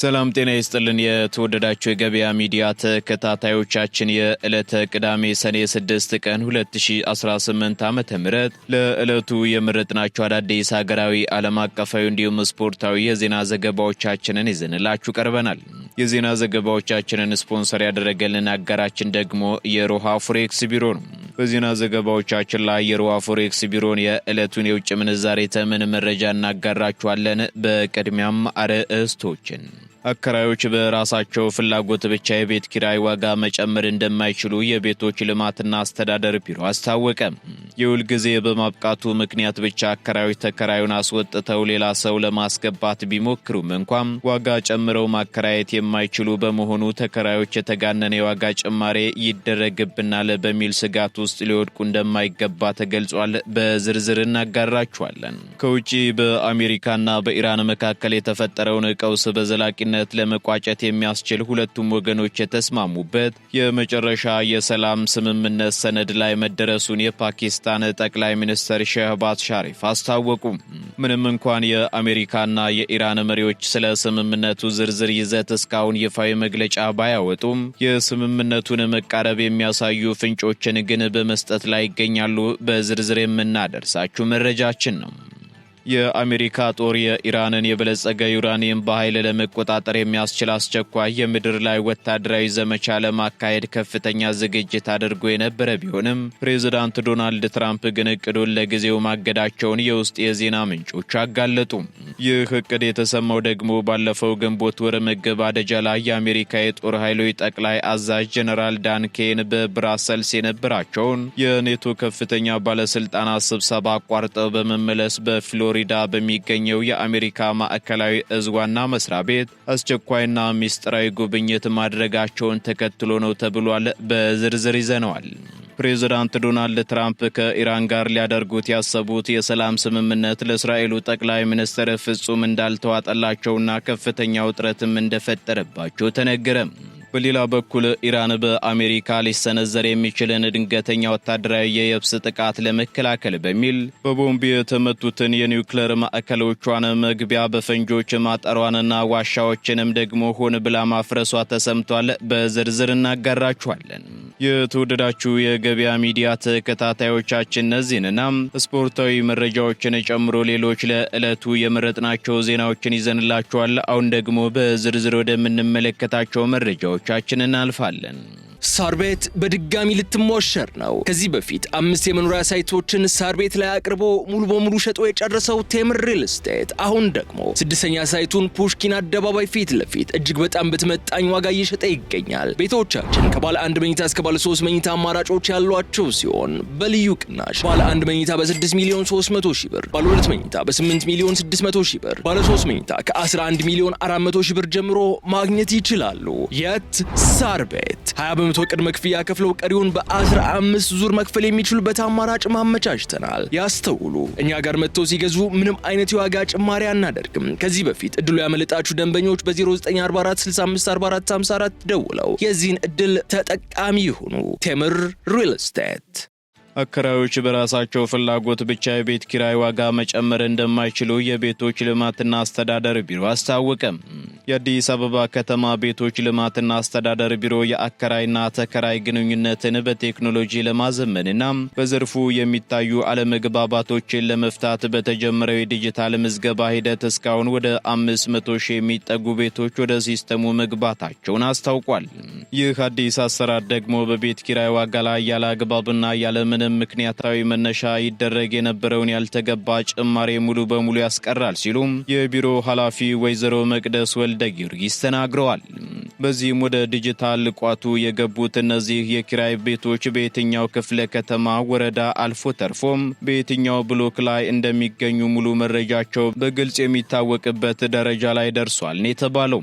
ሰላም ጤና ይስጥልን የተወደዳችሁ የገበያ ሚዲያ ተከታታዮቻችን የዕለተ ቅዳሜ ሰኔ 6 ቀን 2018 ዓ.ም ለዕለቱ የመረጥናቸው አዳዲስ ሀገራዊ ዓለም አቀፋዊ እንዲሁም ስፖርታዊ የዜና ዘገባዎቻችንን ይዘንላችሁ ቀርበናል። የዜና ዘገባዎቻችንን ስፖንሰር ያደረገልን አጋራችን ደግሞ የሮሃ ፎሬክስ ቢሮ ነው። በዜና ዘገባዎቻችን ላይ የሮሃ ፎሬክስ ቢሮን የዕለቱን የውጭ ምንዛሬ ተመን መረጃ እናጋራችኋለን። በቅድሚያም አርዕስቶችን አከራዮች በራሳቸው ፍላጎት ብቻ የቤት ኪራይ ዋጋ መጨመር እንደማይችሉ የቤቶች ልማትና አስተዳደር ቢሮ አስታወቀ። የውል ጊዜ በማብቃቱ ምክንያት ብቻ አከራዮች ተከራዩን አስወጥተው ሌላ ሰው ለማስገባት ቢሞክሩም እንኳን ዋጋ ጨምረው ማከራየት የማይችሉ በመሆኑ ተከራዮች የተጋነነ የዋጋ ጭማሬ ይደረግብናል በሚል ስጋት ውስጥ ሊወድቁ እንደማይገባ ተገልጿል። በዝርዝር እናጋራችኋለን። ከውጪ በአሜሪካና በኢራን መካከል የተፈጠረውን ቀውስ በዘላቂ ለመቋጨት የሚያስችል ሁለቱም ወገኖች የተስማሙበት የመጨረሻ የሰላም ስምምነት ሰነድ ላይ መደረሱን የፓኪስታን ጠቅላይ ሚኒስትር ሼህባዝ ሻሪፍ አስታወቁ። ምንም እንኳን የአሜሪካና የኢራን መሪዎች ስለ ስምምነቱ ዝርዝር ይዘት እስካሁን ይፋዊ መግለጫ ባያወጡም የስምምነቱን መቃረብ የሚያሳዩ ፍንጮችን ግን በመስጠት ላይ ይገኛሉ። በዝርዝር የምናደርሳችሁ መረጃችን ነው። የአሜሪካ ጦር የኢራንን የበለጸገ ዩራኒየም በኃይል ለመቆጣጠር የሚያስችል አስቸኳይ የምድር ላይ ወታደራዊ ዘመቻ ለማካሄድ ከፍተኛ ዝግጅት አድርጎ የነበረ ቢሆንም ፕሬዝዳንት ዶናልድ ትራምፕ ግን እቅዱን ለጊዜው ማገዳቸውን የውስጥ የዜና ምንጮች አጋለጡ። ይህ እቅድ የተሰማው ደግሞ ባለፈው ግንቦት ወር መገባደጃ ላይ የአሜሪካ የጦር ኃይሎች ጠቅላይ አዛዥ ጀነራል ዳን ኬን በብራሰልስ የነበራቸውን የኔቶ ከፍተኛ ባለስልጣናት ስብሰባ አቋርጠው በመመለስ በፍሎሪዳ በሚገኘው የአሜሪካ ማዕከላዊ እዝ ዋና መስሪያ ቤት አስቸኳይና ሚስጥራዊ ጉብኝት ማድረጋቸውን ተከትሎ ነው ተብሏል። በዝርዝር ይዘነዋል። ፕሬዝዳንት ዶናልድ ትራምፕ ከኢራን ጋር ሊያደርጉት ያሰቡት የሰላም ስምምነት ለእስራኤሉ ጠቅላይ ሚኒስትር ፍጹም እንዳልተዋጠላቸውና ከፍተኛ ውጥረትም እንደፈጠረባቸው ተነገረ። በሌላ በኩል ኢራን በአሜሪካ ሊሰነዘር የሚችልን ድንገተኛ ወታደራዊ የየብስ ጥቃት ለመከላከል በሚል በቦምብ የተመቱትን የኒውክሌር ማዕከሎቿን መግቢያ በፈንጆች ማጠሯንና ዋሻዎችንም ደግሞ ሆን ብላ ማፍረሷ ተሰምቷል። በዝርዝር እናጋራችኋለን። የተወደዳችሁ የገበያ ሚዲያ ተከታታዮቻችን እነዚህንና ስፖርታዊ መረጃዎችን ጨምሮ ሌሎች ለዕለቱ የመረጥናቸው ዜናዎችን ይዘንላችኋል። አሁን ደግሞ በዝርዝር ወደምንመለከታቸው መረጃዎቻችን እናልፋለን። ሳር ቤት በድጋሚ ልትሞሸር ነው። ከዚህ በፊት 5 የመኖሪያ ሳይቶችን ሳር ቤት ላይ አቅርቦ ሙሉ በሙሉ ሸጦ የጨረሰው ቴምር ሪል ስቴት አሁን ደግሞ 6ኛ ሳይቱን ፑሽኪን አደባባይ ፊት ለፊት እጅግ በጣም በተመጣኝ ዋጋ እየሸጠ ይገኛል። ቤቶቻችን ከባለ 1 መኝታ እስከ ባለ 3 መኝታ አማራጮች ያሏቸው ሲሆን በልዩ ቅናሽ ባለ 1 መኝታ በ6 ሚሊዮን 300 ሺህ ብር፣ ባለ 2 መኝታ በ8 ሚሊዮን 600 ሺህ ብር፣ ባለ 3 መኝታ ከ11 ሚሊዮን 400 ሺህ ብር ጀምሮ ማግኘት ይችላሉ። የት? ሳር ቤት 20 ቅድመ ክፍያ ከፍለው ቀሪውን በ15 ዙር መክፈል የሚችሉበት አማራጭ ማመቻችተናል። ያስተውሉ፣ እኛ ጋር መጥተው ሲገዙ ምንም አይነት የዋጋ ጭማሪ አናደርግም። ከዚህ በፊት እድሉ ያመለጣችሁ ደንበኞች በ0944 65 44 54 ደውለው የዚህን እድል ተጠቃሚ ይሁኑ። ቴምር ሪል ስቴት። አከራዮች በራሳቸው ፍላጎት ብቻ የቤት ኪራይ ዋጋ መጨመር እንደማይችሉ የቤቶች ልማትና አስተዳደር ቢሮ አስታወቀ። የአዲስ አበባ ከተማ ቤቶች ልማትና አስተዳደር ቢሮ የአከራይና ተከራይ ግንኙነትን በቴክኖሎጂ ለማዘመንና በዘርፉ የሚታዩ አለመግባባቶችን ለመፍታት በተጀመረው የዲጂታል ምዝገባ ሂደት እስካሁን ወደ 500 ሺህ የሚጠጉ ቤቶች ወደ ሲስተሙ መግባታቸውን አስታውቋል። ይህ አዲስ አሰራር ደግሞ በቤት ኪራይ ዋጋ ላይ ያለ አግባብና ያለ ምክንያታዊ መነሻ ይደረግ የነበረውን ያልተገባ ጭማሬ ሙሉ በሙሉ ያስቀራል ሲሉም የቢሮ ኃላፊ ወይዘሮ መቅደስ ወልደ ጊዮርጊስ ተናግረዋል። በዚህም ወደ ዲጂታል ቋቱ የገቡት እነዚህ የኪራይ ቤቶች በየትኛው ክፍለ ከተማ ወረዳ አልፎ ተርፎም በየትኛው ብሎክ ላይ እንደሚገኙ ሙሉ መረጃቸው በግልጽ የሚታወቅበት ደረጃ ላይ ደርሷል ነው የተባለው።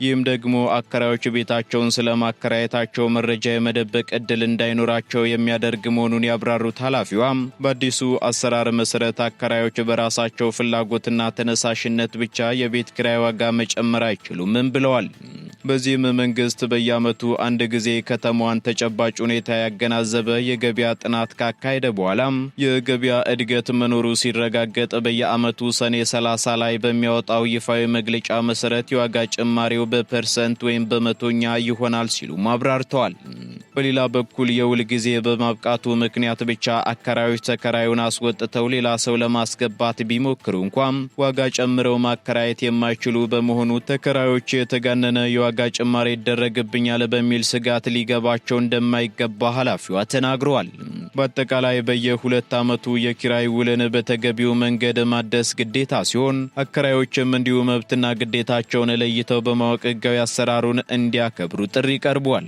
ይህም ደግሞ አከራዮች ቤታቸውን ስለማከራየታቸው መረጃ የመደበቅ ዕድል እንዳይኖራቸው የሚያደርግ መሆኑን ያብራሩት ኃላፊዋም በአዲሱ አሰራር መሰረት አከራዮች በራሳቸው ፍላጎትና ተነሳሽነት ብቻ የቤት ኪራይ ዋጋ መጨመር አይችሉም ብለዋል። በዚህም መንግስት በየዓመቱ አንድ ጊዜ ከተማዋን ተጨባጭ ሁኔታ ያገናዘበ የገበያ ጥናት ካካሄደ በኋላም የገበያ እድገት መኖሩ ሲረጋገጥ በየዓመቱ ሰኔ 30 ላይ በሚያወጣው ይፋዊ መግለጫ መሰረት የዋጋ ጭማሪው በፐርሰንት ወይም በመቶኛ ይሆናል ሲሉ አብራርተዋል። በሌላ በኩል የውል ጊዜ በማብቃቱ ምክንያት ብቻ አከራዮች ተከራዩን አስወጥተው ሌላ ሰው ለማስገባት ቢሞክሩ እንኳን ዋጋ ጨምረው ማከራየት የማይችሉ በመሆኑ ተከራዮች የተጋነነ የዋጋ ጭማሪ ይደረግብኛል በሚል ስጋት ሊገባቸው እንደማይገባ ኃላፊዋ ተናግረዋል። በአጠቃላይ በየ2 ዓመቱ የኪራይ ውልን በተገቢው መንገድ ማደስ ግዴታ ሲሆን አከራዮችም እንዲሁ መብትና ግዴታቸውን ለይተው በማወቅ ሕጋዊ አሰራሩን እንዲያከብሩ ጥሪ ቀርቧል።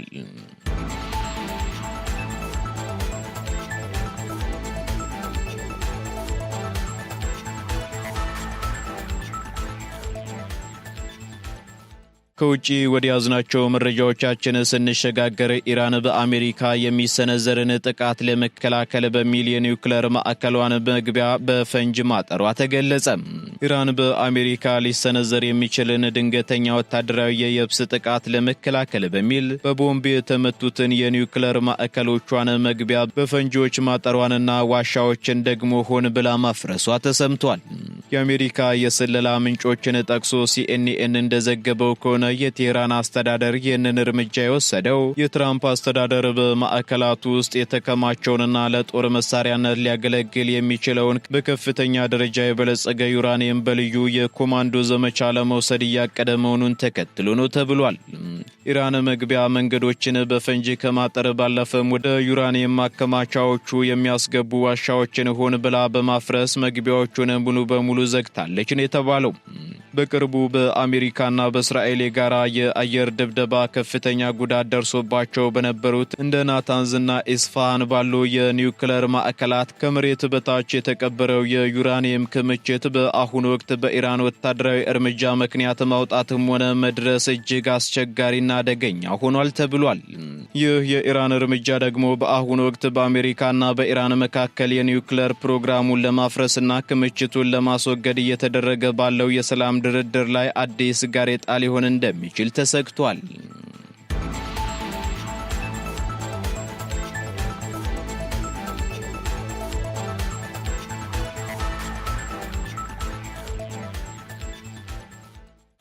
ከውጪ ወደ ያዝናቸው መረጃዎቻችን ስንሸጋገር ኢራን በአሜሪካ የሚሰነዘርን ጥቃት ለመከላከል በሚል የኒውክሌር ማዕከሏን መግቢያ በፈንጅ ማጠሯ ተገለጸ። ኢራን በአሜሪካ ሊሰነዘር የሚችልን ድንገተኛ ወታደራዊ የየብስ ጥቃት ለመከላከል በሚል በቦምብ የተመቱትን የኒውክሌር ማዕከሎቿን መግቢያ በፈንጆች ማጠሯንና ዋሻዎችን ደግሞ ሆን ብላ ማፍረሷ ተሰምቷል። የአሜሪካ የስለላ ምንጮችን ጠቅሶ ሲኤንኤን እንደዘገበው ከሆነ የቴህራን አስተዳደር ይህንን እርምጃ የወሰደው የትራምፕ አስተዳደር በማዕከላቱ ውስጥ የተከማቸውንና ለጦር መሳሪያነት ሊያገለግል የሚችለውን በከፍተኛ ደረጃ የበለጸገ ዩራኒየም በልዩ የኮማንዶ ዘመቻ ለመውሰድ እያቀደ መሆኑን ተከትሎ ነው ተብሏል። ኢራን መግቢያ መንገዶችን በፈንጂ ከማጠር ባለፈም ወደ ዩራኒየም ማከማቻዎቹ የሚያስገቡ ዋሻዎችን ሆን ብላ በማፍረስ መግቢያዎቹን ሙሉ በሙሉ ዘግታለች ነው የተባለው። በቅርቡ በአሜሪካና በእስራኤል የጋራ የአየር ድብደባ ከፍተኛ ጉዳት ደርሶባቸው በነበሩት እንደ ናታንዝና ኢስፋሃን ባሉ የኒውክሌር ማዕከላት ከመሬት በታች የተቀበረው የዩራኒየም ክምችት በአሁኑ ወቅት በኢራን ወታደራዊ እርምጃ ምክንያት ማውጣትም ሆነ መድረስ እጅግ አስቸጋሪና አደገኛ ሆኗል ተብሏል። ይህ የኢራን እርምጃ ደግሞ በአሁኑ ወቅት በአሜሪካና በኢራን መካከል የኒውክሌር ፕሮግራሙን ለማፍረስና ክምችቱን ለማስወገድ እየተደረገ ባለው የሰላም ድርድር ላይ አዲስ ጋሬጣ ሊሆን እንደሚችል ተሰግቷል።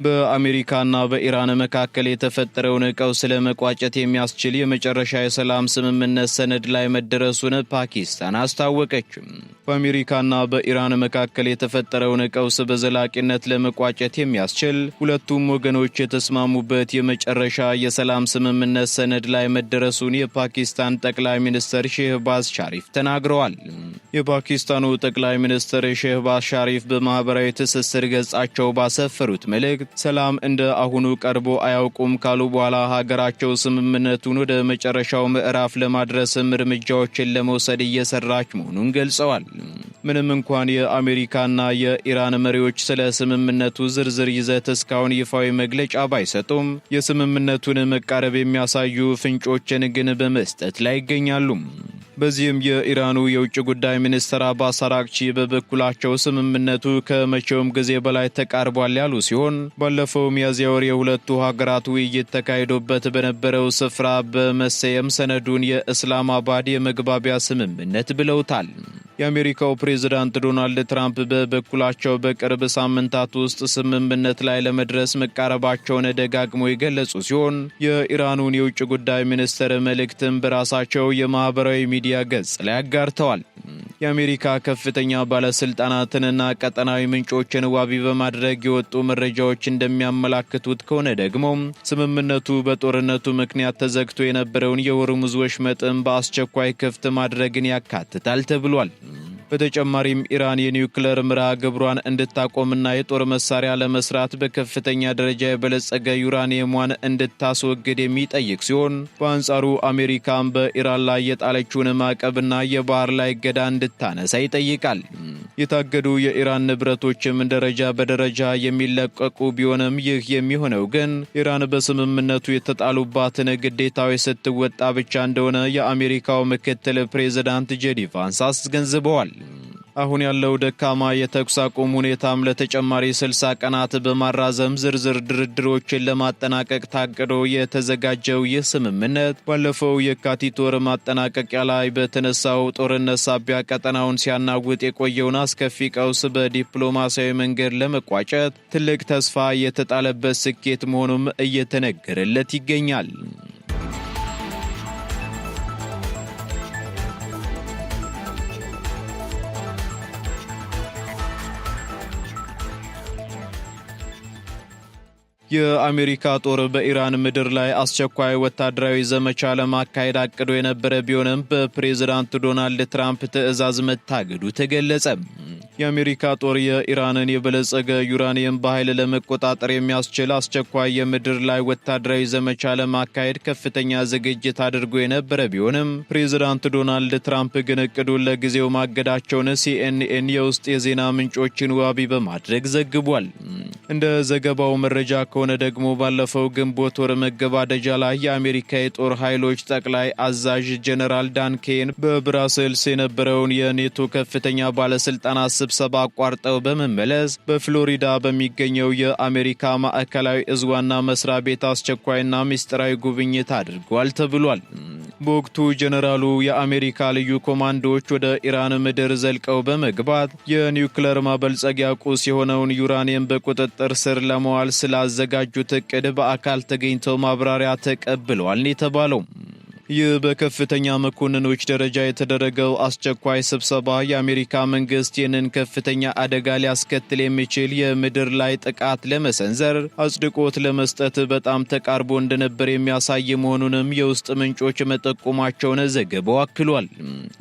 በአሜሪካና በኢራን መካከል የተፈጠረውን ቀውስ ለመቋጨት የሚያስችል የመጨረሻ የሰላም ስምምነት ሰነድ ላይ መደረሱን ፓኪስታን አስታወቀች። በአሜሪካና በኢራን መካከል የተፈጠረውን ቀውስ በዘላቂነት ለመቋጨት የሚያስችል ሁለቱም ወገኖች የተስማሙበት የመጨረሻ የሰላም ስምምነት ሰነድ ላይ መደረሱን የፓኪስታን ጠቅላይ ሚኒስትር ሼህባዝ ሻሪፍ ተናግረዋል። የፓኪስታኑ ጠቅላይ ሚኒስትር ሼህባዝ ሻሪፍ በማህበራዊ ትስስር ገጻቸው ባሰፈሩት መልእክት ሰላም እንደ አሁኑ ቀርቦ አያውቁም ካሉ በኋላ ሀገራቸው ስምምነቱን ወደ መጨረሻው ምዕራፍ ለማድረስም እርምጃዎችን ለመውሰድ እየሰራች መሆኑን ገልጸዋል። ምንም እንኳን የአሜሪካና የኢራን መሪዎች ስለ ስምምነቱ ዝርዝር ይዘት እስካሁን ይፋዊ መግለጫ ባይሰጡም የስምምነቱን መቃረብ የሚያሳዩ ፍንጮችን ግን በመስጠት ላይ ይገኛሉ። በዚህም የኢራኑ የውጭ ጉዳይ ሚኒስትር አባስ አራግቺ በበኩላቸው ስምምነቱ ከመቼውም ጊዜ በላይ ተቃርቧል ያሉ ሲሆን ባለፈው ሚያዝያ ወር የሁለቱ ሀገራት ውይይት ተካሂዶበት በነበረው ስፍራ በመሰየም ሰነዱን የእስላማባድ የመግባቢያ ስምምነት ብለውታል። የአሜሪካው ፕሬዝዳንት ዶናልድ ትራምፕ በበኩላቸው በቅርብ ሳምንታት ውስጥ ስምምነት ላይ ለመድረስ መቃረባቸውን ደጋግሞ የገለጹ ሲሆን የኢራኑን የውጭ ጉዳይ ሚኒስትር መልእክትም በራሳቸው የማህበራዊ ሚዲያ ገጽ ላይ አጋርተዋል። የአሜሪካ ከፍተኛ ባለስልጣናትንና ቀጠናዊ ምንጮችን ዋቢ በማድረግ የወጡ መረጃዎች እንደሚያመላክቱት ከሆነ ደግሞ ስምምነቱ በጦርነቱ ምክንያት ተዘግቶ የነበረውን የሆርሙዝ ወሽመጥን በአስቸኳይ ክፍት ማድረግን ያካትታል ተብሏል። በተጨማሪም ኢራን የኒውክሌር መርሃ ግብሯን እንድታቆምና የጦር መሳሪያ ለመስራት በከፍተኛ ደረጃ የበለጸገ ዩራኒየሟን እንድታስወግድ የሚጠይቅ ሲሆን በአንጻሩ አሜሪካም በኢራን ላይ የጣለችውን ማዕቀብና የባህር ላይ እገዳ እንድታነሳ ይጠይቃል። የታገዱ የኢራን ንብረቶችም ደረጃ በደረጃ የሚለቀቁ ቢሆንም ይህ የሚሆነው ግን ኢራን በስምምነቱ የተጣሉባትን ግዴታዎች ስትወጣ ብቻ እንደሆነ የአሜሪካው ምክትል ፕሬዝዳንት ጄዲ ቫንስ አስገንዝበዋል። አሁን ያለው ደካማ የተኩስ አቁም ሁኔታም ለተጨማሪ 60 ቀናት በማራዘም ዝርዝር ድርድሮችን ለማጠናቀቅ ታቅዶ የተዘጋጀው ይህ ስምምነት ባለፈው የካቲት ወር ማጠናቀቂያ ላይ በተነሳው ጦርነት ሳቢያ ቀጠናውን ሲያናውጥ የቆየውን አስከፊ ቀውስ በዲፕሎማሲያዊ መንገድ ለመቋጨት ትልቅ ተስፋ የተጣለበት ስኬት መሆኑም እየተነገረለት ይገኛል። የአሜሪካ ጦር በኢራን ምድር ላይ አስቸኳይ ወታደራዊ ዘመቻ ለማካሄድ አቅዶ የነበረ ቢሆንም በፕሬዝዳንት ዶናልድ ትራምፕ ትዕዛዝ መታገዱ ተገለጸ። የአሜሪካ ጦር የኢራንን የበለጸገ ዩራኒየም በኃይል ለመቆጣጠር የሚያስችል አስቸኳይ የምድር ላይ ወታደራዊ ዘመቻ ለማካሄድ ከፍተኛ ዝግጅት አድርጎ የነበረ ቢሆንም ፕሬዝዳንት ዶናልድ ትራምፕ ግን እቅዱን ለጊዜው ማገዳቸውን ሲኤንኤን የውስጥ የዜና ምንጮችን ዋቢ በማድረግ ዘግቧል። እንደ ዘገባው መረጃ ከሆነ ደግሞ ባለፈው ግንቦት ወር መገባደጃ ላይ የአሜሪካ የጦር ኃይሎች ጠቅላይ አዛዥ ጀነራል ዳን ኬን በብራስልስ የነበረውን የኔቶ ከፍተኛ ባለስልጣናት ስብሰባ አቋርጠው በመመለስ በፍሎሪዳ በሚገኘው የአሜሪካ ማዕከላዊ እዝ ዋና መስሪያ ቤት አስቸኳይና ምስጢራዊ ጉብኝት አድርገዋል ተብሏል። በወቅቱ ጀነራሉ የአሜሪካ ልዩ ኮማንዶዎች ወደ ኢራን ምድር ዘልቀው በመግባት የኒውክሌር ማበልጸጊያ ቁስ የሆነውን ዩራኒየም በቁጥጥር ስር ለመዋል ስላዘጋጁት እቅድ በአካል ተገኝተው ማብራሪያ ተቀብለዋል የተባለው። ይህ በከፍተኛ መኮንኖች ደረጃ የተደረገው አስቸኳይ ስብሰባ የአሜሪካ መንግስት ይህንን ከፍተኛ አደጋ ሊያስከትል የሚችል የምድር ላይ ጥቃት ለመሰንዘር አጽድቆት ለመስጠት በጣም ተቃርቦ እንደነበር የሚያሳይ መሆኑንም የውስጥ ምንጮች መጠቆማቸውን ዘገባው አክሏል።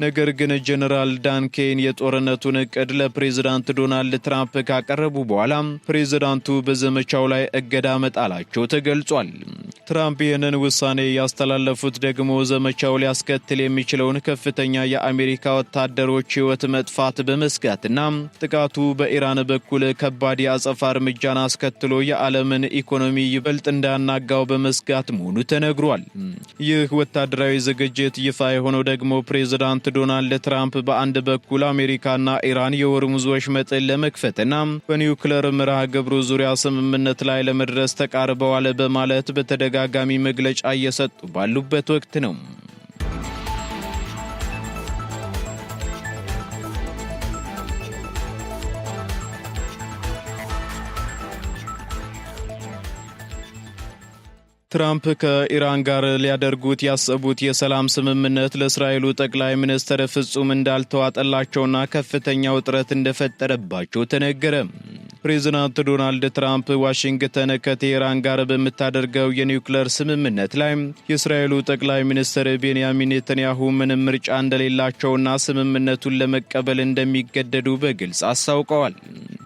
ነገር ግን ጀነራል ዳን ኬን የጦርነቱን እቅድ ለፕሬዝዳንት ዶናልድ ትራምፕ ካቀረቡ በኋላ ፕሬዝዳንቱ በዘመቻው ላይ እገዳ መጣላቸው ተገልጿል። ትራምፕ ይህንን ውሳኔ ያስተላለፉት ደግሞ ዘመቻው ሊያስከትል የሚችለውን ከፍተኛ የአሜሪካ ወታደሮች ሕይወት መጥፋት በመስጋትና ጥቃቱ በኢራን በኩል ከባድ የአጸፋ እርምጃን አስከትሎ የዓለምን ኢኮኖሚ ይበልጥ እንዳያናጋው በመስጋት መሆኑ ተነግሯል። ይህ ወታደራዊ ዝግጅት ይፋ የሆነው ደግሞ ፕሬዝዳንት ዶናልድ ትራምፕ በአንድ በኩል አሜሪካና ኢራን የሆርሙዝ ወሽመጥን ለመክፈትና በኒውክሌር መርሃ ግብሩ ዙሪያ ስምምነት ላይ ለመድረስ ተቃርበዋል በማለት በተደጋጋሚ መግለጫ እየሰጡ ባሉበት ወቅት ነው። ትራምፕ ከኢራን ጋር ሊያደርጉት ያሰቡት የሰላም ስምምነት ለእስራኤሉ ጠቅላይ ሚኒስትር ፍጹም እንዳልተዋጠላቸውና ከፍተኛ ውጥረት እንደፈጠረባቸው ተነገረ። ፕሬዝዳንት ዶናልድ ትራምፕ ዋሽንግተን ከቴህራን ጋር በምታደርገው የኒውክሌር ስምምነት ላይ የእስራኤሉ ጠቅላይ ሚኒስትር ቤንያሚን ኔታንያሁ ምንም ምርጫ እንደሌላቸውና ስምምነቱን ለመቀበል እንደሚገደዱ በግልጽ አስታውቀዋል።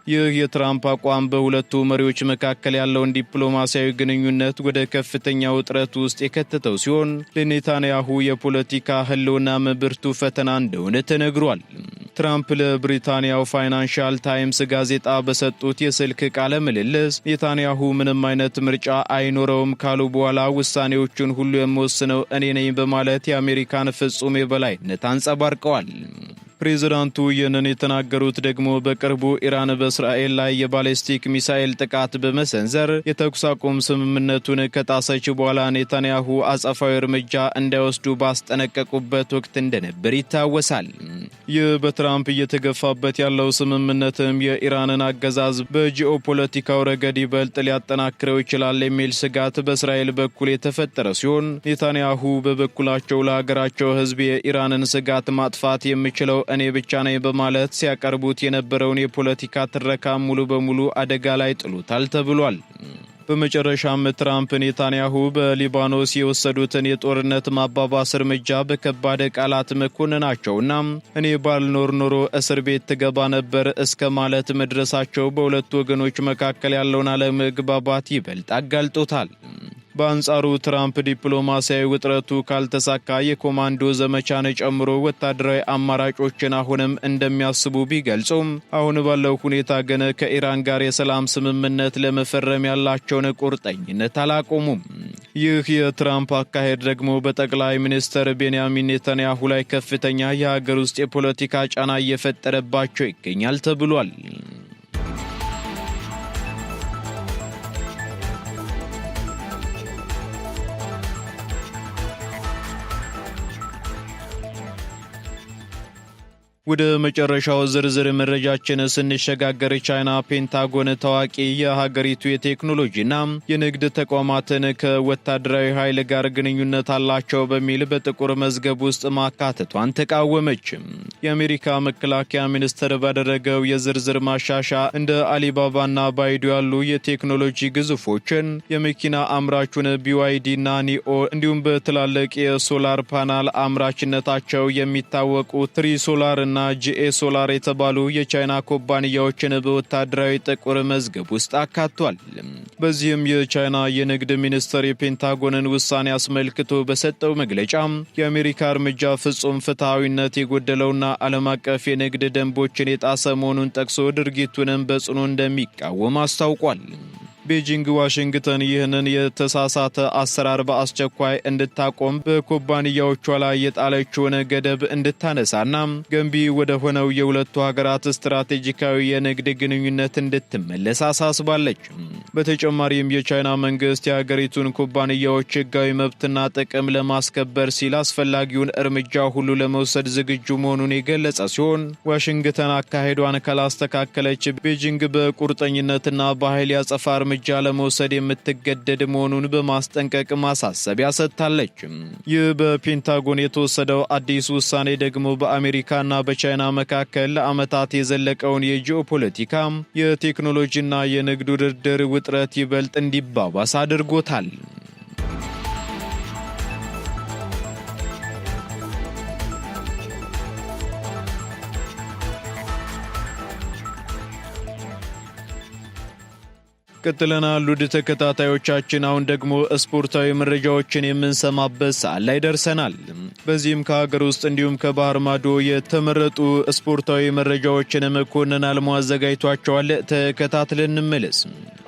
ይህ የትራምፕ አቋም በሁለቱ መሪዎች መካከል ያለውን ዲፕሎማሲያዊ ግንኙነት ወደ ከፍተኛ ውጥረት ውስጥ የከተተው ሲሆን ለኔታንያሁ የፖለቲካ ህልውናም ብርቱ ፈተና እንደሆነ ተነግሯል። ትራምፕ ለብሪታንያው ፋይናንሻል ታይምስ ጋዜጣ በሰጡት የስልክ ቃለ ምልልስ ኔታንያሁ ምንም አይነት ምርጫ አይኖረውም ካሉ በኋላ ውሳኔዎቹን ሁሉ የምወስነው እኔ ነኝ በማለት የአሜሪካን ፍጹም የበላይነት አንጸባርቀዋል። ፕሬዝዳንቱ ይህንን የተናገሩት ደግሞ በቅርቡ ኢራን በእስራኤል ላይ የባሊስቲክ ሚሳኤል ጥቃት በመሰንዘር የተኩስ አቁም ስምምነቱን ከጣሰች በኋላ ኔታንያሁ አጸፋዊ እርምጃ እንዳይወስዱ ባስጠነቀቁበት ወቅት እንደነበር ይታወሳል። ይህ በትራምፕ እየተገፋበት ያለው ስምምነትም የኢራንን አገዛዝ በጂኦፖለቲካው ረገድ ይበልጥ ሊያጠናክረው ይችላል የሚል ስጋት በእስራኤል በኩል የተፈጠረ ሲሆን ኔታንያሁ በበኩላቸው ለሀገራቸው ሕዝብ የኢራንን ስጋት ማጥፋት የሚችለው እኔ ብቻ ነኝ በማለት ሲያቀርቡት የነበረውን የፖለቲካ ትረካ ሙሉ በሙሉ አደጋ ላይ ጥሉታል ተብሏል። በመጨረሻም ትራምፕ ኔታንያሁ በሊባኖስ የወሰዱትን የጦርነት ማባባስ እርምጃ በከባድ ቃላት መኮንናቸውና እኔ ባልኖር ኖሮ እስር ቤት ትገባ ነበር እስከ ማለት መድረሳቸው በሁለቱ ወገኖች መካከል ያለውን አለመግባባት ይበልጥ አጋልጦታል። በአንጻሩ ትራምፕ ዲፕሎማሲያዊ ውጥረቱ ካልተሳካ የኮማንዶ ዘመቻን ጨምሮ ወታደራዊ አማራጮችን አሁንም እንደሚያስቡ ቢገልጹም አሁን ባለው ሁኔታ ግን ከኢራን ጋር የሰላም ስምምነት ለመፈረም ያላቸውን ቁርጠኝነት አላቆሙም። ይህ የትራምፕ አካሄድ ደግሞ በጠቅላይ ሚኒስትር ቤንያሚን ኔታንያሁ ላይ ከፍተኛ የሀገር ውስጥ የፖለቲካ ጫና እየፈጠረባቸው ይገኛል ተብሏል። ወደ መጨረሻው ዝርዝር መረጃችን ስንሸጋገር ቻይና ፔንታጎን ታዋቂ የሀገሪቱ የቴክኖሎጂና የንግድ ተቋማትን ከወታደራዊ ኃይል ጋር ግንኙነት አላቸው በሚል በጥቁር መዝገብ ውስጥ ማካተቷን ተቃወመች። የአሜሪካ መከላከያ ሚኒስቴር ባደረገው የዝርዝር ማሻሻያ እንደ አሊባባና ባይዱ ያሉ የቴክኖሎጂ ግዙፎችን፣ የመኪና አምራቹን ቢዋይዲና ኒኦ እንዲሁም በትላልቅ የሶላር ፓናል አምራችነታቸው የሚታወቁ ትሪሶላር እና ጂኤ ሶላር የተባሉ የቻይና ኩባንያዎችን በወታደራዊ ጥቁር መዝገብ ውስጥ አካቷል። በዚህም የቻይና የንግድ ሚኒስቴር የፔንታጎንን ውሳኔ አስመልክቶ በሰጠው መግለጫ የአሜሪካ እርምጃ ፍጹም ፍትሐዊነት የጎደለውና ዓለም አቀፍ የንግድ ደንቦችን የጣሰ መሆኑን ጠቅሶ ድርጊቱንም በጽኑ እንደሚቃወም አስታውቋል። ቤጂንግ ዋሽንግተን ይህንን የተሳሳተ አሰራር በአስቸኳይ እንድታቆም በኩባንያዎቿ ላይ የጣለችውን ገደብ እንድታነሳና ገንቢ ወደ ሆነው የሁለቱ ሀገራት ስትራቴጂካዊ የንግድ ግንኙነት እንድትመለስ አሳስባለች። በተጨማሪም የቻይና መንግስት የሀገሪቱን ኩባንያዎች ሕጋዊ መብትና ጥቅም ለማስከበር ሲል አስፈላጊውን እርምጃ ሁሉ ለመውሰድ ዝግጁ መሆኑን የገለጸ ሲሆን ዋሽንግተን አካሄዷን ካላስተካከለች ቤጂንግ በቁርጠኝነትና በኃይል ያጸፋ እርምጃ ለመውሰድ የምትገደድ መሆኑን በማስጠንቀቅ ማሳሰቢያ ሰጥታለች። ይህ በፔንታጎን የተወሰደው አዲስ ውሳኔ ደግሞ በአሜሪካና በቻይና መካከል ለዓመታት የዘለቀውን የጂኦፖለቲካ የቴክኖሎጂና የንግድ ውድድር ውጥረት ይበልጥ እንዲባባስ አድርጎታል። ቀጥለናል ውድ ተከታታዮቻችን። አሁን ደግሞ ስፖርታዊ መረጃዎችን የምንሰማበት ሰዓት ላይ ደርሰናል። በዚህም ከሀገር ውስጥ እንዲሁም ከባህር ማዶ የተመረጡ ስፖርታዊ መረጃዎችን መኮንን አልሞ አዘጋጅቷቸዋል። ተከታትለን እንመለስ።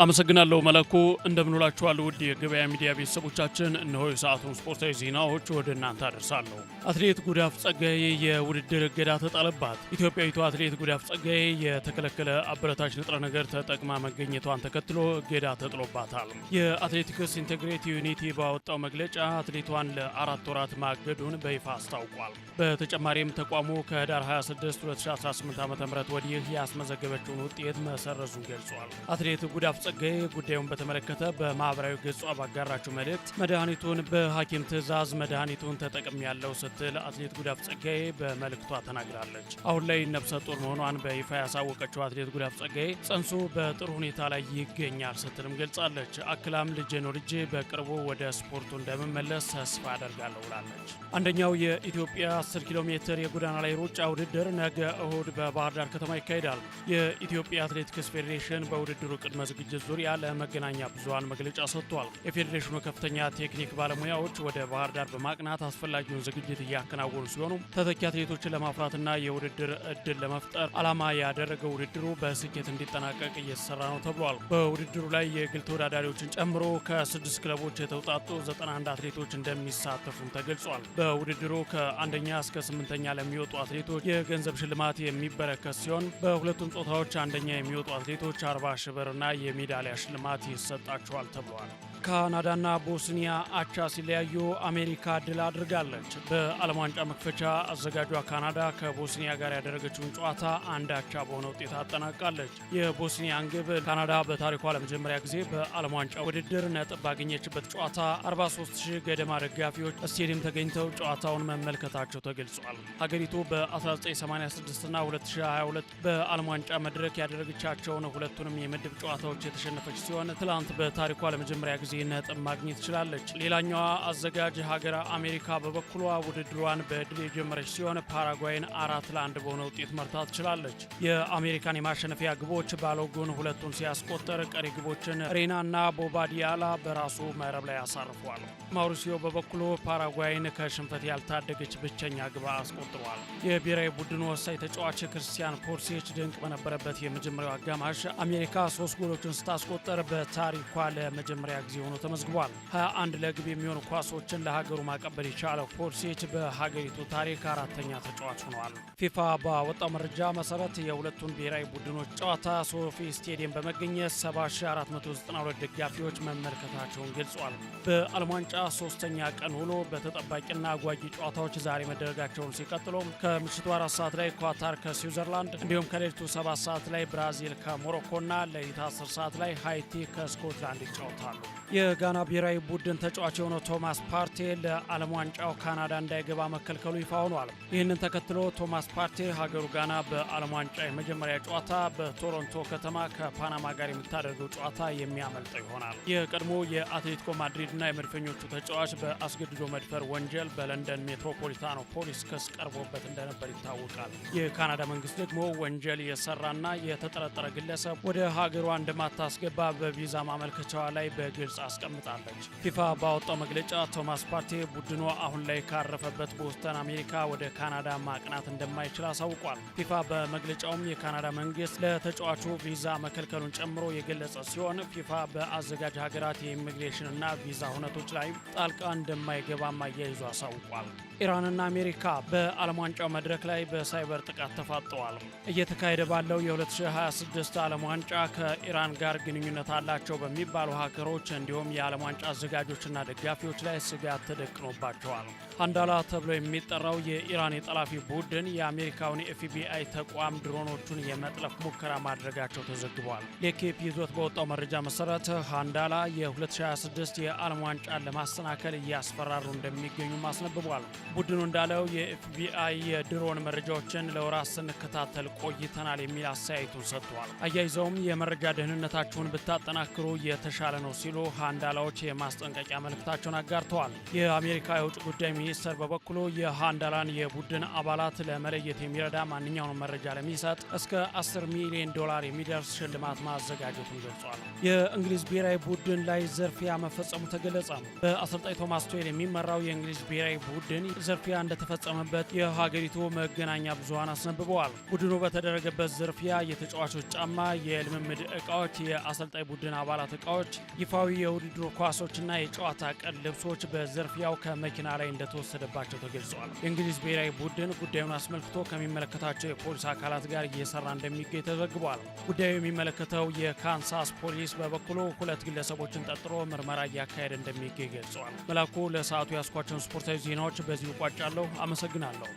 አመሰግናለሁ መለኩ። እንደምንውላችኋል ውድ የገበያ ሚዲያ ቤተሰቦቻችን፣ እነሆ የሰዓቱን ስፖርታዊ ዜናዎች ወደ እናንተ አደርሳለሁ። አትሌት ጉዳፍ ጸጋዬ የውድድር እገዳ ተጣለባት። ኢትዮጵያዊቷ አትሌት ጉዳፍ ጸጋዬ የተከለከለ አበረታች ንጥረ ነገር ተጠቅማ መገኘቷን ተከትሎ እገዳ ተጥሎባታል። የአትሌቲክስ ኢንቴግሪቲ ዩኒቲ ባወጣው መግለጫ አትሌቷን ለ4 ወራት ማገዱን በይፋ አስታውቋል። በተጨማሪም ተቋሙ ከህዳር 26 2018 ዓ.ም ወዲህ ያስመዘገበችውን ውጤት መሰረዙን ገልጿል። አትሌት ጉዳፍ ጸጋዬ ጉዳዩን በተመለከተ በማህበራዊ ገጿ ባጋራችው መልእክት መድኃኒቱን በሐኪም ትዕዛዝ መድኃኒቱን ተጠቅሜያለሁ ስትል አትሌት ጉዳፍ ጸጋዬ በመልእክቷ ተናግራለች። አሁን ላይ ነፍሰ ጡር መሆኗን በይፋ ያሳወቀችው አትሌት ጉዳፍ ጸጋዬ ጽንሱ በጥሩ ሁኔታ ላይ ይገኛል ስትልም ገልጻለች። አክላም ልጄን ወልጄ በቅርቡ ወደ ስፖርቱ እንደምመለስ ተስፋ አደርጋለሁ ብላለች። አንደኛው የኢትዮጵያ 10 ኪሎ ሜትር የጎዳና ላይ ሩጫ ውድድር ነገ እሁድ በባህር ዳር ከተማ ይካሄዳል። የኢትዮጵያ አትሌቲክስ ፌዴሬሽን በውድድሩ ቅድመ ዝግጅት ዙሪያ ለመገናኛ ብዙሃን መግለጫ ሰጥቷል። የፌዴሬሽኑ ከፍተኛ ቴክኒክ ባለሙያዎች ወደ ባህር ዳር በማቅናት አስፈላጊውን ዝግጅት እያከናወኑ ሲሆኑ ተተኪ አትሌቶችን ለማፍራትና የውድድር እድል ለመፍጠር ዓላማ ያደረገው ውድድሩ በስኬት እንዲጠናቀቅ እየተሰራ ነው ተብሏል። በውድድሩ ላይ የግል ተወዳዳሪዎችን ጨምሮ ከ6 ክለቦች የተውጣጡ 91 አትሌቶች እንደሚሳተፉም ተገልጿል። በውድድሩ ከአንደኛ እስከ 8ኛ ለሚወጡ አትሌቶች የገንዘብ ሽልማት የሚበረከት ሲሆን በሁለቱም ጾታዎች አንደኛ የሚወጡ አትሌቶች 40 ሺህ ብርና የሜዳሊያ ሽልማት ይሰጣቸዋል ተብሏል። ካናዳና ቦስኒያ አቻ ሲለያዩ አሜሪካ ድል አድርጋለች። በዓለም ዋንጫ መክፈቻ አዘጋጇ ካናዳ ከቦስኒያ ጋር ያደረገችውን ጨዋታ አንድ አቻ በሆነ ውጤት አጠናቃለች። የቦስኒያን ግብ ካናዳ በታሪኳ ለመጀመሪያ ጊዜ በዓለም ዋንጫ ውድድር ነጥብ ባገኘችበት ጨዋታ 43000 ገደማ ደጋፊዎች ስቴዲየም ተገኝተው ጨዋታውን መመልከታቸው ተገልጿል። ሀገሪቱ በ1986 እና 2022 በዓለም ዋንጫ መድረክ ያደረገቻቸውን ሁለቱንም የምድብ ጨዋታዎች የተሸነፈች ሲሆን ትላንት በታሪኳ ለመጀመሪያ ጊዜ ነጥብ ማግኘት ችላለች። ሌላኛዋ አዘጋጅ ሀገር አሜሪካ በበኩሏ ውድድሯን በድል የጀመረች ሲሆን ፓራጓይን 4-1 በሆነ ውጤት መርታት ችላለች። የአሜሪካን የማሸነፊያ ግቦች ባሎጉን ሁለቱን ሲያስቆጠር ቀሪ ግቦችን ሬናና ቦባዲያላ በራሱ መረብ ላይ አሳርፏል። ማውሪሲዮ በበኩሉ ፓራጓይን ከሽንፈት ያልታደገች ብቸኛ ግብ አስቆጥሯል። የብሔራዊ ቡድኑ ወሳኝ ተጫዋች ክርስቲያን ፖልሲች ድንቅ በነበረበት የመጀመሪያው አጋማሽ አሜሪካ 3 ጎሎችን ስታስቆጠር በታሪኳ ለመጀመሪያ ጊዜ ሆኖ ተመዝግቧል። 21 ለግብ የሚሆኑ ኳሶችን ለሀገሩ ማቀበል የቻለው ፑሊሲች በሀገሪቱ ታሪክ አራተኛ ተጫዋች ሆኗል። ፊፋ ባወጣው መረጃ መሰረት የሁለቱን ብሔራዊ ቡድኖች ጨዋታ ሶፊ ስቴዲየም በመገኘት 70492 ደጋፊዎች መመልከታቸውን ገልጿል። በዓለም ዋንጫ ሶስተኛ ቀን ውሎ በተጠባቂና አጓጊ ጨዋታዎች ዛሬ መደረጋቸውን ሲቀጥሉ ከምሽቱ 4 ሰዓት ላይ ኳታር ከስዊዘርላንድ እንዲሁም ከሌሊቱ 7 ሰዓት ላይ ብራዚል ከሞሮኮና ሌሊት 10 ሰዓት ላይ ሃይቲ ከስኮትላንድ ይጫወታሉ። የጋና ብሔራዊ ቡድን ተጫዋች የሆነው ቶማስ ፓርቴ ለዓለም ዋንጫው ካናዳ እንዳይገባ መከልከሉ ይፋ ሆኗል። ይህንን ተከትሎ ቶማስ ፓርቴ ሀገሩ ጋና በዓለም ዋንጫ የመጀመሪያ ጨዋታ በቶሮንቶ ከተማ ከፓናማ ጋር የምታደርገው ጨዋታ የሚያመልጠው ይሆናል። የቀድሞ የአትሌቲኮ ማድሪድና የመድፈኞቹ ተጫዋች በአስገድዶ መድፈር ወንጀል በለንደን ሜትሮፖሊታኖ ፖሊስ ክስ ቀርቦበት እንደነበር ይታወቃል። የካናዳ መንግስት ደግሞ ወንጀል የሰራና የተጠረጠረ ግለሰብ ወደ ሀገሯ እንደማታስገባ በቪዛ ማመልከቻዋ ላይ በግልጽ አስቀምጣለች። ፊፋ ባወጣው መግለጫ ቶማስ ፓርቴ ቡድኑ አሁን ላይ ካረፈበት ቦስተን አሜሪካ ወደ ካናዳ ማቅናት እንደማይችል አሳውቋል። ፊፋ በመግለጫውም የካናዳ መንግስት ለተጫዋቹ ቪዛ መከልከሉን ጨምሮ የገለጸ ሲሆን ፊፋ በአዘጋጅ ሀገራት የኢሚግሬሽን እና ቪዛ ሁነቶች ላይ ጣልቃ እንደማይገባም አያይዞ አሳውቋል። ኢራንና አሜሪካ በዓለም ዋንጫው መድረክ ላይ በሳይበር ጥቃት ተፋጠዋል። እየተካሄደ ባለው የ2026 ዓለም ዋንጫ ከኢራን ጋር ግንኙነት አላቸው በሚባሉ ሀገሮች እንዲሁም የዓለም ዋንጫ አዘጋጆችና ደጋፊዎች ላይ ስጋት ተደቅኖባቸዋል። ሃንዳላ ተብሎ የሚጠራው የኢራን የጠላፊ ቡድን የአሜሪካውን ኤፍቢአይ ተቋም ድሮኖቹን የመጥለፍ ሙከራ ማድረጋቸው ተዘግቧል። ሌኬፕ ይዞት በወጣው መረጃ መሰረት ሃንዳላ የ2026 የዓለም ዋንጫን ለማሰናከል እያስፈራሩ እንደሚገኙም አስነብቧል። ቡድኑ እንዳለው የኤፍቢአይ የድሮን መረጃዎችን ለወራት ስንከታተል ቆይተናል የሚል አስተያየቱን ሰጥቷል። አያይዘውም የመረጃ ደህንነታችሁን ብታጠናክሩ የተሻለ ነው ሲሉ ሃንዳላዎች የማስጠንቀቂያ መልእክታቸውን አጋርተዋል። የአሜሪካ የውጭ ጉዳይ ሚኒስተር በበኩሉ የሃንዳላን የቡድን አባላት ለመለየት የሚረዳ ማንኛውንም መረጃ ለሚሰጥ እስከ $10 ሚሊዮን የሚደርስ ሽልማት ማዘጋጀቱን ገልጿል። የእንግሊዝ ብሔራዊ ቡድን ላይ ዝርፊያ መፈጸሙ ተገለጸ። በአሰልጣኝ ቶማስ ቱዌል የሚመራው የእንግሊዝ ብሔራዊ ቡድን ዝርፊያ እንደተፈጸመበት የሀገሪቱ መገናኛ ብዙሃን አስነብበዋል። ቡድኑ በተደረገበት ዝርፊያ የተጫዋቾች ጫማ፣ የልምምድ ዕቃዎች፣ የአሰልጣኝ ቡድን አባላት ዕቃዎች፣ ይፋዊ የውድድሩ ኳሶችና የጨዋታ ቀን ልብሶች በዝርፊያው ከመኪና ላይ እንደተወሰደባቸው ተገልጿል። የእንግሊዝ ብሔራዊ ቡድን ጉዳዩን አስመልክቶ ከሚመለከታቸው የፖሊስ አካላት ጋር እየሰራ እንደሚገኝ ተዘግቧል። ጉዳዩ የሚመለከተው የካንሳስ ፖሊስ በበኩሉ 2 ግለሰቦችን ጠርጥሮ ምርመራ እያካሄደ እንደሚገኝ ገልጿል። መላኩ ለሰዓቱ ያስኳቸውን ስፖርታዊ ዜናዎች በዚሁ ቋጫለሁ። አመሰግናለሁ።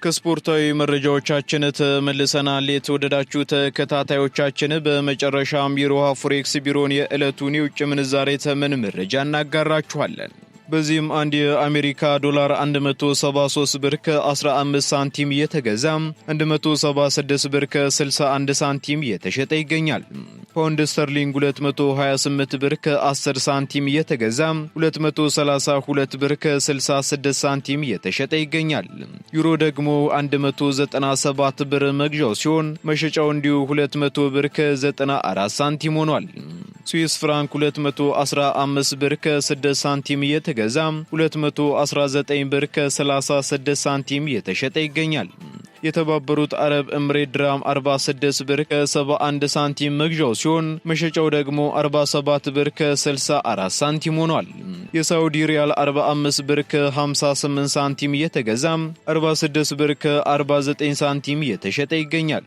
ከስፖርታዊ መረጃዎቻችን ተመልሰናል። የተወደዳችሁ ተከታታዮቻችን፣ በመጨረሻም የሮሃ ፎሬክስ ቢሮን የዕለቱን የውጭ ምንዛሬ ተመን መረጃ እናጋራችኋለን። በዚህም አንድ የአሜሪካ ዶላር 173 ብር ከ15 ሳንቲም የተገዛ 176 ብር ከ61 ሳንቲም የተሸጠ ይገኛል። ፓውንድ ስተርሊንግ 228 ብር ከ10 ሳንቲም የተገዛ 232 ብር ከ66 ሳንቲም የተሸጠ ይገኛል። ዩሮ ደግሞ 197 ብር መግዣው ሲሆን መሸጫው እንዲሁ 200 ብር ከ94 ሳንቲም ሆኗል። ስዊስ ፍራንክ 215 ብር ከ6 ሳንቲም የተገዛ 219 ብር ከ36 ሳንቲም የተሸጠ ይገኛል። የተባበሩት አረብ ኤምሬት ድራም 46 ብር ከ71 ሳንቲም መግዣው ሲሆን መሸጫው ደግሞ 47 ብር ከ64 ሳንቲም ሆኗል። የሳውዲ ሪያል 45 ብር ከ58 ሳንቲም የተገዛ 46 ብር ከ49 ሳንቲም የተሸጠ ይገኛል።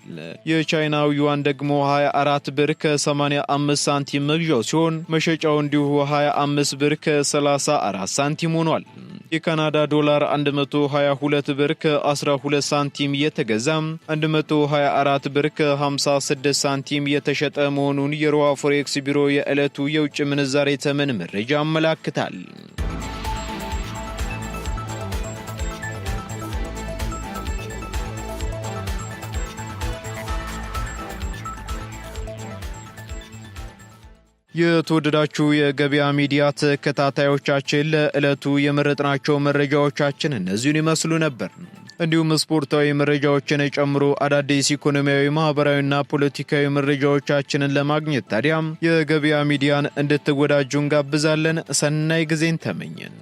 የቻይናው ዩዋን ደግሞ 24 ብር ከ85 ሳንቲም መግዣው ሲሆን መሸጫው እንዲሁ 25 ብር ከ34 ሳንቲም ሆኗል። የካናዳ ዶላር 122 ብር ከ12 ሳንቲም የተገዛ 124 ብር ከ56 ሳንቲም የተሸጠ መሆኑን የሮሃ ፎሬክስ ቢሮ የዕለቱ የውጭ ምንዛሬ ተመን መረጃ አመላክታል። የተወደዳችሁ የገበያ ሚዲያ ተከታታዮቻችን ለዕለቱ የመረጥናቸው መረጃዎቻችን እነዚህን ይመስሉ ነበር። እንዲሁም ስፖርታዊ መረጃዎችን ጨምሮ አዳዲስ ኢኮኖሚያዊ፣ ማህበራዊና ፖለቲካዊ መረጃዎቻችንን ለማግኘት ታዲያም የገበያ ሚዲያን እንድትወዳጁ እንጋብዛለን። ሰናይ ጊዜን ተመኘን።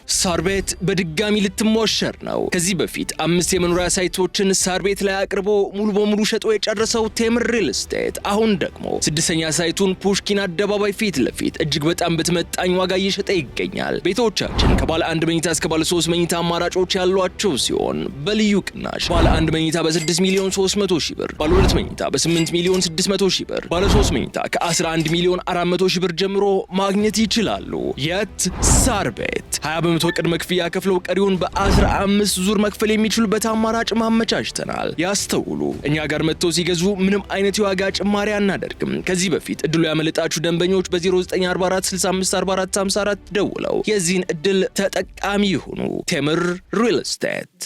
ሳር ቤት በድጋሚ ልትሞሸር ነው። ከዚህ በፊት 5 የመኖሪያ ሳይቶችን ሳር ቤት ላይ አቅርቦ ሙሉ በሙሉ ሸጦ የጨረሰው ቴምር ሪል ስቴት አሁን ደግሞ 6ኛ ሳይቱን ፑሽኪን አደባባይ ፊት ለፊት እጅግ በጣም በተመጣኝ ዋጋ እየሸጠ ይገኛል። ቤቶቻችን ከባለ 1 መኝታ እስከ ባለ 3 መኝታ አማራጮች ያሏቸው ሲሆን በልዩ ቅናሽ ባለ 1 መኝታ በ6 ሚሊዮን 300 ሺህ ብር፣ ባለ 2 መኝታ በ8 ሚሊዮን 600 ሺህ ብር፣ ባለ 3 መኝታ ከ11 ሚሊዮን 400 ሺህ ብር ጀምሮ ማግኘት ይችላሉ። የት? ሳር ቤት 20% ቅድመ ክፍያ ከፍለው ቀሪውን በ15 ዙር መክፈል የሚችሉበት አማራጭ ማመቻችተናል። ያስተውሉ፣ እኛ ጋር መጥተው ሲገዙ ምንም አይነት የዋጋ ጭማሪ አናደርግም። ከዚህ በፊት እድሉ ያመለጣችሁ ደንበኞች በ0944 65 44 54 ደውለው የዚህን እድል ተጠቃሚ ይሁኑ። ቴምር ሪል ስቴት